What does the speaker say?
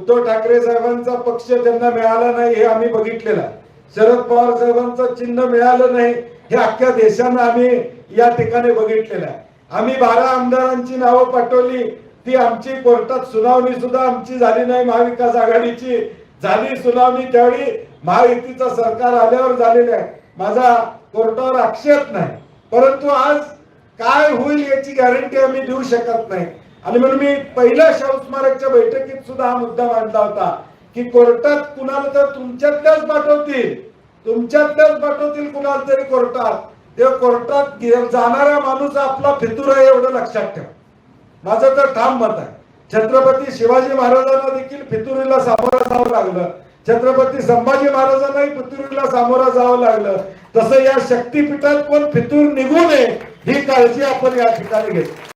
उद्धव ठाकरे साहेबांचा पक्ष त्यांना मिळाला नाही हे आम्ही बघितलेलं आहे. शरद पवार साहेबांचं चिन्ह मिळालं नाही हे अख्ख्या देशानं आम्ही या ठिकाणी बघितलेलं आहे. आम्ही 12 आमदारांची नावं पाठवली, ती आमची कोर्टात सुनावणी सुद्धा आमची झाली नाही. महाविकास आघाडीची झाली सुनावणी त्यावेळी महायुतीचं सरकार आल्यावर झालेलं आहे. माझा कोर्टावर आक्षेप नाही, परंतु आज काय होईल याची गॅरंटी आम्ही देऊ शकत नाही. आणि म्हणून मी पहिल्या शाहू स्मारकच्या बैठकीत सुद्धा हा मुद्दा मांडला होता की कोर्टात कुणाला तर तुमच्यातल्याच पाठवतील कुणाला तरी कोर्टात, ते कोर्टात जाणारा माणूस आपला फितूर आहे एवढं लक्षात ठेवा. माझं तर ठाम मत आहे. छत्रपती शिवाजी महाराजांना देखील फितुरीला सामोरं जावं लागलं, छत्रपती संभाजी महाराजांनाही फितुरीला सामोरं जावं लागलं. तसं या शक्तीपीठात पण फितूर निघू नये ही काळजी आपण या ठिकाणी घेतो.